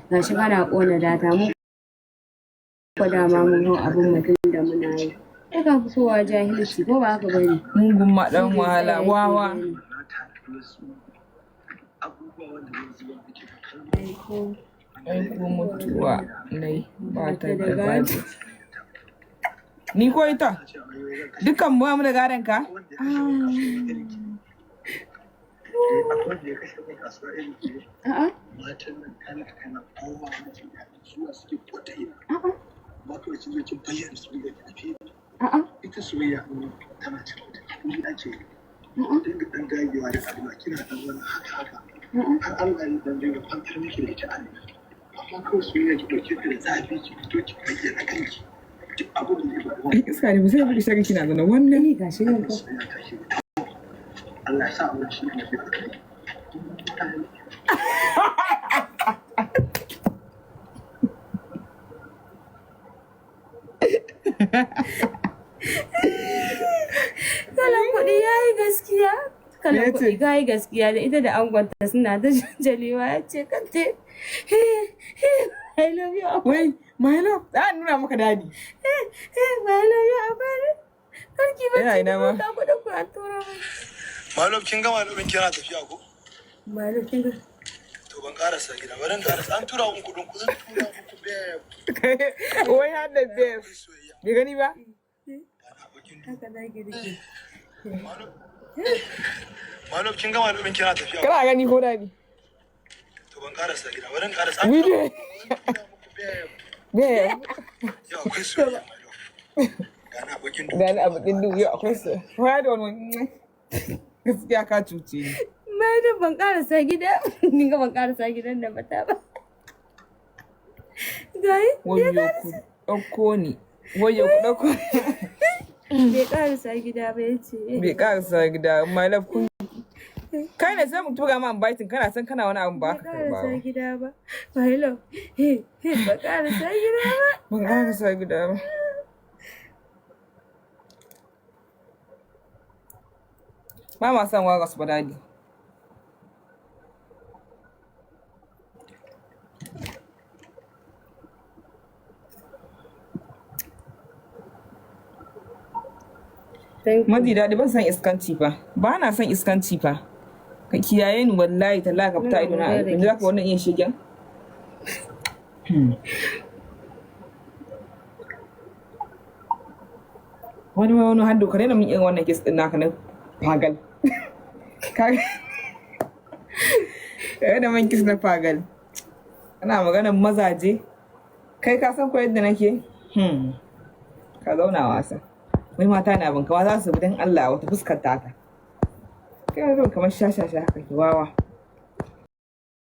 gashi kana ƙona data mu ko dama mun hau abin mutum da muna yi. Sai ka fi kowa jahilci ko ba haka bane. Mugun maɗan wahala wawa. Aiko mutuwa nai ba ta da gado. Ni ko ita? Dukkan mu da gadon ka? A'a. A'a. Ita soyayya tana cikin kuɗi ake dinga dan dagewa da addu'a kina dan wani haka har Allah ya dan dinga kwantar miki da ita Allah amma kawai soyayya ki dauke ta da zafi ki fito ki bayyana kanki duk abin da zai faru Iska ne sai baki saka kina zana wannan Ni gashi nan ko. Allah ya sa mu shi ne Kalan kuɗi ya yi gaskiya. Kalan kuɗi ka yi gaskiya da ita da angonta suna ta jalewa ya ce kante. I love you. Wai, my love, za a nuna maka dadi. I love you a bari. Karki ba Ina ina ma. ta kuɗin ku an tura mai. Malum kin ga malumin kina tafiya ko? Malam kin ga. To ban karasa gida bari karasa an tura mun kudin ku zan tura muku babe. Wai har da babe. Bai gani ba? Haka na girki. Malum kin ga malumin kina tafiya ko? Kana gani ko dadi? To ban karasa gida bari karasa. Ni ne. Babe. Yau akwai soyayya malum. Gana abokin Da ni abu din dubu yau akwai su. Wai da wani gaskiya ka cuce ni. Mai da ban karasa gida. Ni ga ban karasa gidan da bata ba. Gai. Wayo ku ɗauko ni. Wayo ku ɗauko ni. Bai karasa gida ba ya ce. Bai karasa gida. My love kun. Kai ne sai mu tura ma inviting kana san kana wani abu ba ka Bai karba. karasa gida ba. My love. Ba karasa gida ba. Ban karasa gida ba. Ba ma son waƙa su ba dadi. Maji daɗi ban san iskanci fa. Ba na son iskanci fa. Ka kiyaye ni wallahi talla ka fita ido na aiki. Yanzu zaka wannan iya shigen? Wani haddo ka daina min irin wannan kes ɗin naka na fagal. Ka da man kis na fagal. Ana maganar mazaje. Kai ka san ko yadda nake? Ka zauna wasa. Wai mata na ban kawa za su bi don Allah wata fuskar taka. Kai wani kamar shashasha haka ki wawa.